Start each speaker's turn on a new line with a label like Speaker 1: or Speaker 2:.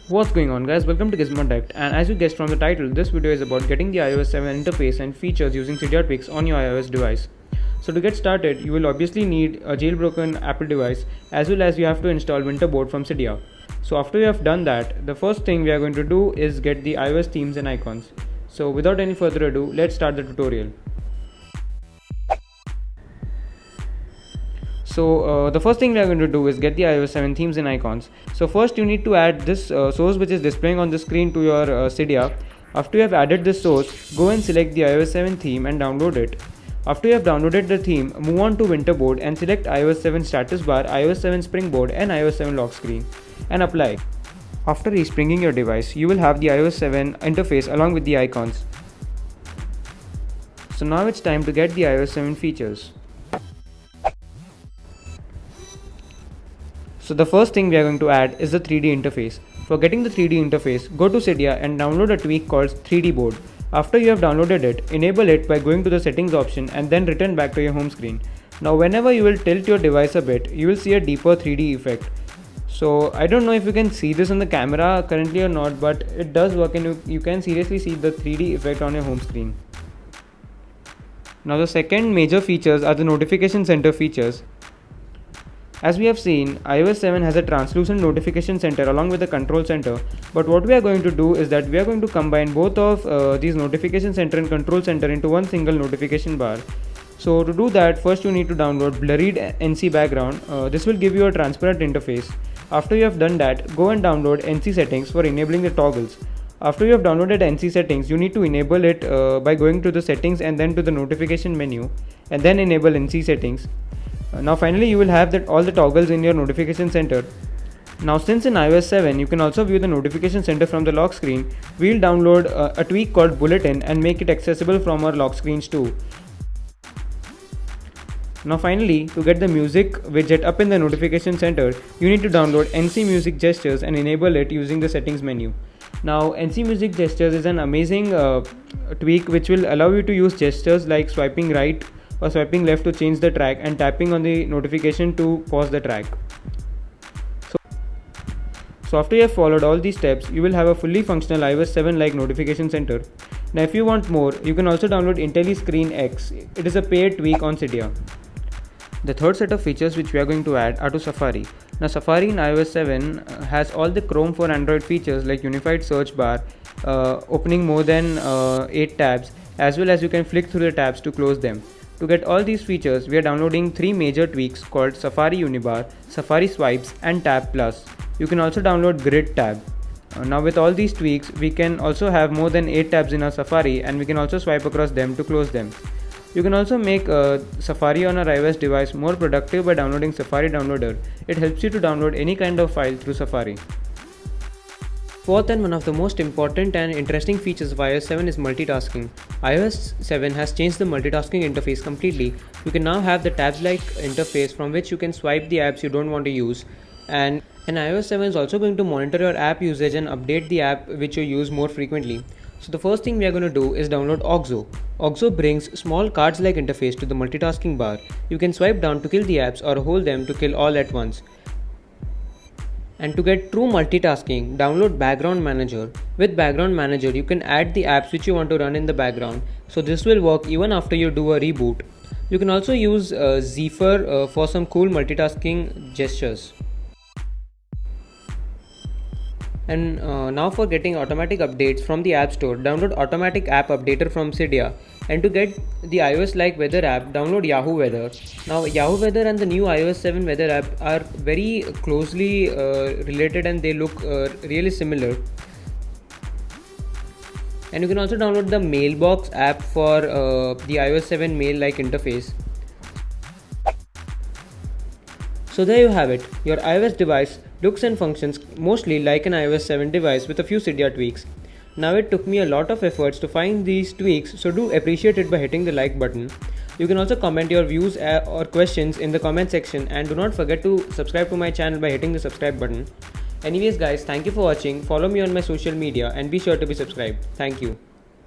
Speaker 1: What's going on, guys? Welcome to Gizmodect, and as you guessed from the title, this video is about getting the iOS 7 interface and features using Cydia Tweaks on your iOS device. So to get started, you will obviously need a jailbroken Apple device, as well as you have to install Winterboard from Cydia. So after you have done that, the first thing we are going to do is get the iOS themes and icons. So without any further ado, let's start the tutorial. So the first thing we are going to do is get the iOS 7 themes and icons. So first you need to add this source which is displaying on the screen to your Cydia. After you have added this source, go and select the iOS 7 theme and download it. After you have downloaded the theme, move on to Winterboard and select iOS 7 status bar, iOS 7 springboard and iOS 7 lock screen and apply. After respringing your device, you will have the iOS 7 interface along with the icons. So now it's time to get the iOS 7 features. So the first thing we are going to add is the 3D interface. For getting the 3D interface, go to Cydia and download a tweak called 3D board. After you have downloaded it, enable it by going to the settings option and then return back to your home screen. Now whenever you will tilt your device a bit, you will see a deeper 3D effect. So I don't know if you can see this on the camera currently or not, but it does work and you can seriously see the 3D effect on your home screen. Now the second major features are the notification center features. As we have seen, iOS 7 has a translucent notification center along with a control center, but what we are going to do is that we are going to combine both of these notification center and control center into one single notification bar. So to do that, first you need to download blurred NC background. This will give you a transparent interface. After you have done that, go and download NC settings for enabling the toggles. After you have downloaded NC settings, you need to enable it by going to the settings and then to the notification menu and then enable NC settings. Now finally you will have all the toggles in your notification center. Now since in iOS 7 you can also view the notification center from the lock screen, we'll download a tweak called Bulletin and make it accessible from our lock screens too. Now finally, to get the music widget up in the notification center, you need to download NC Music Gestures and enable it using the settings menu. Now NC Music Gestures is an amazing tweak which will allow you to use gestures like swiping right or swiping left to change the track and tapping on the notification to pause the track. So after you have followed all these steps, you will have a fully functional iOS 7 like notification center. Now if you want more, you can also download IntelliScreen X. It is a paid tweak on Cydia. The third set of features which we are going to add are to Safari. Now Safari in iOS 7 has all the Chrome for Android features like unified search bar, opening more than 8 tabs, as well as you can flick through the tabs to close them. To get all these features, we are downloading 3 major tweaks called Safari Unibar, Safari Swipes and Tab Plus. You can also download Grid Tab. Now with all these tweaks, we can also have more than 8 tabs in our Safari and we can also swipe across them to close them. You can also make Safari on our iOS device more productive by downloading Safari Downloader. It helps you to download any kind of file through Safari. Fourth and one of the most important and interesting features of iOS 7 is multitasking. iOS 7 has changed the multitasking interface completely. You can now have the tabs-like interface from which you can swipe the apps you don't want to use. And iOS 7 is also going to monitor your app usage and update the app which you use more frequently. So the first thing we are going to do is download Oxo. Oxo brings small cards-like interface to the multitasking bar. You can swipe down to kill the apps or hold them to kill all at once. And to get true multitasking, download Background Manager. With Background Manager, you can add the apps which you want to run in the background. So this will work even after you do a reboot. You can also use Zephyr for some cool multitasking gestures. And now for getting automatic updates from the App Store, download Automatic App Updater from Cydia. And to get the iOS-like weather app, download Yahoo Weather. Now Yahoo Weather and the new iOS 7 weather app are very closely related and they look really similar. And you can also download the Mailbox app for the iOS 7 mail-like interface. So there you have it. Your iOS device looks and functions mostly like an iOS 7 device with a few Cydia tweaks. Now it took me a lot of efforts to find these tweaks, so do appreciate it by hitting the like button. You can also comment your views or questions in the comment section and do not forget to subscribe to my channel by hitting the subscribe button. Anyways guys, thank you for watching, follow me on my social media and be sure to be subscribed. Thank you.